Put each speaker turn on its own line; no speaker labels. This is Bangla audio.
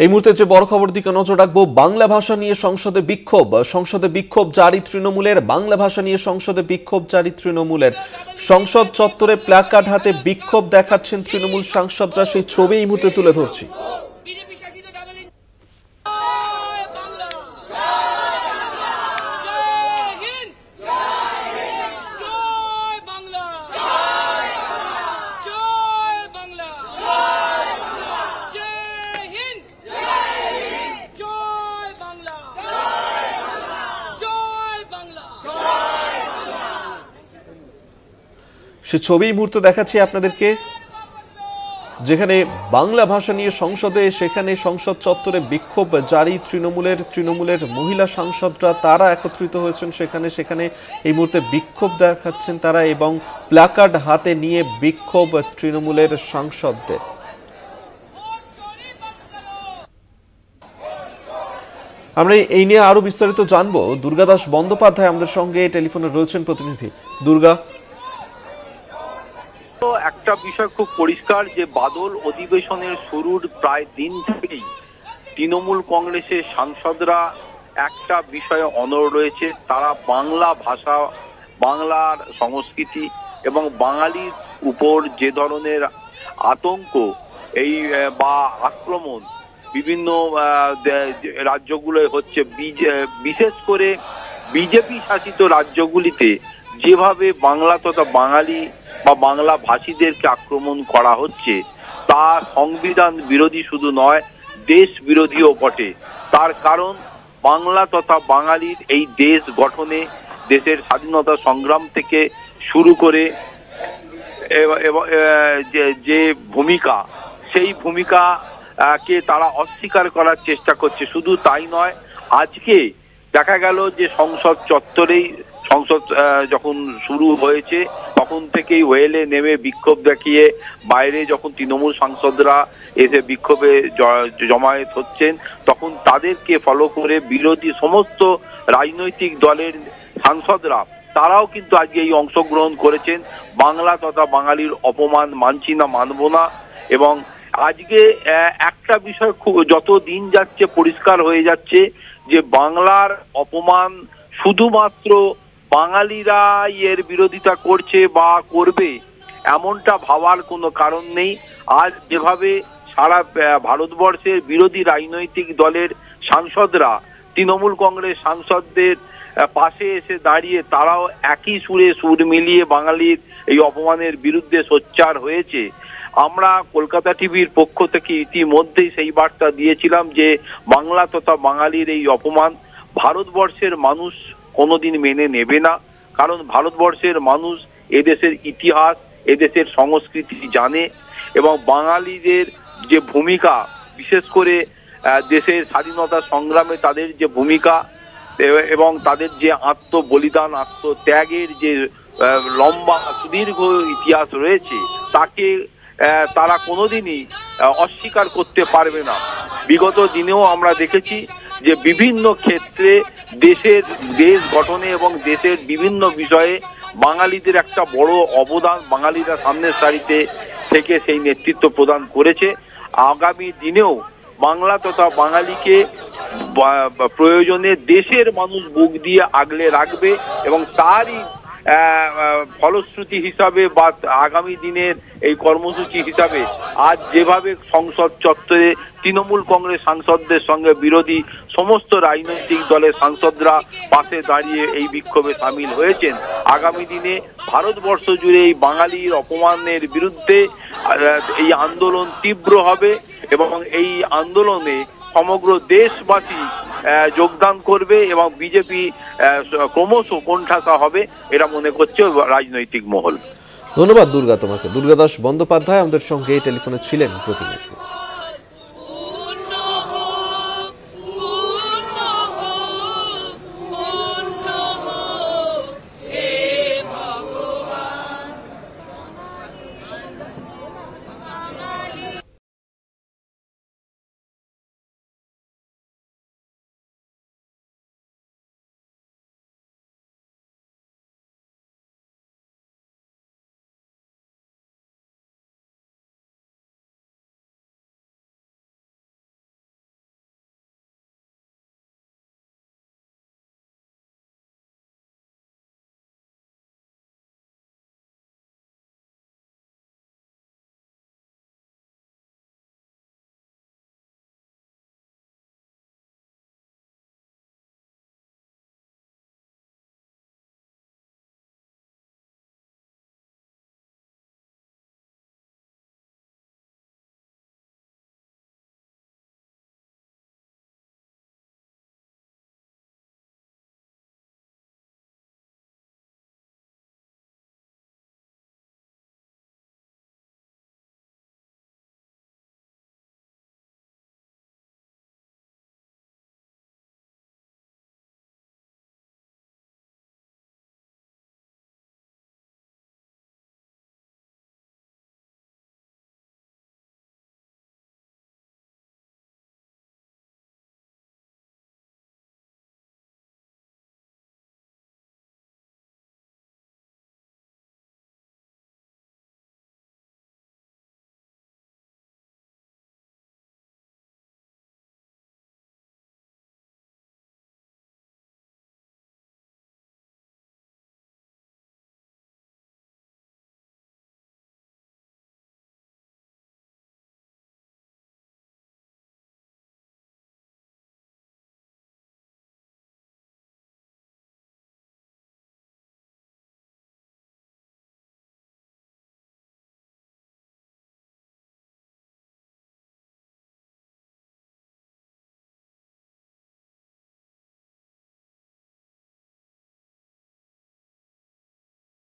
এই মুহূর্তে যে বড় খবর দিকে নজর রাখবো, বাংলা ভাষা নিয়ে সংসদে বিক্ষোভ জারি তৃণমূলের। বাংলা ভাষা নিয়ে সংসদে বিক্ষোভ জারি তৃণমূলের। সংসদ চত্বরে প্ল্যাকার্ড হাতে বিক্ষোভ দেখাচ্ছেন তৃণমূল সাংসদরা, সেই ছবি এই মুহূর্তে তুলে ধরছি। সে ছবি এই মুহূর্তে দেখাচ্ছি আপনাদেরকে, যেখানে বাংলা ভাষা নিয়ে সংসদে, সেখানে সংসদ চত্বরে বিক্ষোভ জারি তৃণমূলের মহিলা সাংসদরা তারা একত্রিত হয়েছেন সেখানে এই মুহূর্তে বিক্ষোভ দেখাচ্ছেন তারা, এবং প্ল্যাকার্ড হাতে নিয়ে বিক্ষোভ তৃণমূলের সাংসদদের। আমরা এই নিয়ে আরো বিস্তারিত জানবো। দুর্গাদাস বন্দ্যোপাধ্যায় আমাদের সঙ্গে টেলিফোনে রয়েছেন প্রতিনিধি। দুর্গা,
একটা বিষয় খুব পরিষ্কার যে বাদল অধিবেশনের শুরুর প্রায় দিন থেকেই তৃণমূল কংগ্রেসের সাংসদরা একটা বিষয়ে অনড় রয়েছে। তারা বাংলা ভাষা, বাংলার সংস্কৃতি এবং বাঙালির উপর যে ধরনের আতঙ্ক এই বা আক্রমণ বিভিন্ন রাজ্যগুলোয় হচ্ছে, বিশেষ করে বিজেপি শাসিত রাজ্যগুলিতে যেভাবে বাংলা তথা বাঙালি বা বাংলা ভাষীদেরকে আক্রমণ করা হচ্ছে, তা সংবিধান বিরোধী শুধু নয়, দেশ বিরোধীও বটে। তার কারণ বাংলা তথা বাঙালির এই দেশ গঠনে, দেশের স্বাধীনতা সংগ্রাম থেকে শুরু করে যে ভূমিকা, সেই ভূমিকাকে তারা অস্বীকার করার চেষ্টা করছে। শুধু তাই নয়, আজকে দেখা গেল যে সংসদ চত্বরেই, সংসদ যখন শুরু হয়েছে তখন থেকেই ওয়েলে নেমে বিক্ষোভ দেখিয়ে বাইরে যখন তৃণমূল সাংসদরা এসে বিক্ষোভে জমায়েত হচ্ছেন, তখন তাদেরকে ফলো করে বিরোধী সমস্ত রাজনৈতিক দলের সাংসদরা তারাও কিন্তু আজকে এই অংশগ্রহণ করেছেন। বাংলা তথা বাঙালির অপমান মানছি না, মানব না। এবং আজকে একটা বিষয় খুব যত দিন যাচ্ছে পরিষ্কার হয়ে যাচ্ছে যে বাংলার অপমান শুধুমাত্র বাঙালিরা এর বিরোধিতা করছে বা করবে এমনটা ভাবার কোনো কারণ নেই। আজ যেভাবে সারা ভারতবর্ষের বিরোধী রাজনৈতিক দলের সাংসদরা তৃণমূল কংগ্রেস সাংসদদের পাশে এসে দাঁড়িয়ে তারাও একই সুরে সুর মিলিয়ে বাঙালির এই অপমানের বিরুদ্ধে সোচ্চার হয়েছে। আমরা কলকাতা টিভির পক্ষ থেকে ইতিমধ্যেই সেই বার্তা দিয়েছিলাম যে বাংলা তথা বাঙালির এই অপমান ভারতবর্ষের মানুষ কোনোদিন মেনে নেবে না। কারণ ভারতবর্ষের মানুষ এদেশের ইতিহাস, এদেশের সংস্কৃতি জানে এবং বাঙালিদের যে ভূমিকা, বিশেষ করে দেশের স্বাধীনতা সংগ্রামে তাদের যে ভূমিকা এবং তাদের যে আত্মবলিদান, আত্মত্যাগের যে লম্বা সুদীর্ঘ ইতিহাস রয়েছে, তাকে তারা কোনোদিনই অস্বীকার করতে পারবে না। বিগত দিনেও আমরা দেখেছি যে বিভিন্ন ক্ষেত্রে দেশ গঠনে এবং দেশের বিভিন্ন বিষয়ে বাঙালিদের একটা বড় অবদান, বাঙালিরা সামনের সারিতে থেকে সেই নেতৃত্ব প্রদান করেছে। আগামী দিনেও বাংলা তথা বাঙালিকে প্রয়োজনে দেশের মানুষ বুক দিয়ে আগলে রাখবে এবং তারই ফলশ্রুতি হিসাবে বা আগামী দিনের এই কর্মসূচি হিসাবে আজ যেভাবে সংসদ চত্বরে তৃণমূল কংগ্রেস সাংসদদের সঙ্গে বিরোধী সমস্ত রাজনৈতিক দলের সাংসদরা পাশে দাঁড়িয়ে এই বিক্ষোভে সামিল হয়েছেন, আগামী দিনে ভারতবর্ষ জুড়ে এই বাঙালির অপমানের বিরুদ্ধে এই আন্দোলন তীব্র হবে এবং এই আন্দোলনে সমগ্র দেশবাসী যোগদান করবে এবং বিজেপি ক্রমশ কোণঠাসা হবে, এটা মনে করছে রাজনৈতিক মহল।
ধন্যবাদ দুর্গা তোমাকে। দুর্গাদাস বন্দ্যোপাধ্যায় আমাদের সঙ্গে টেলিফোনে ছিলেন প্রতিনিধি।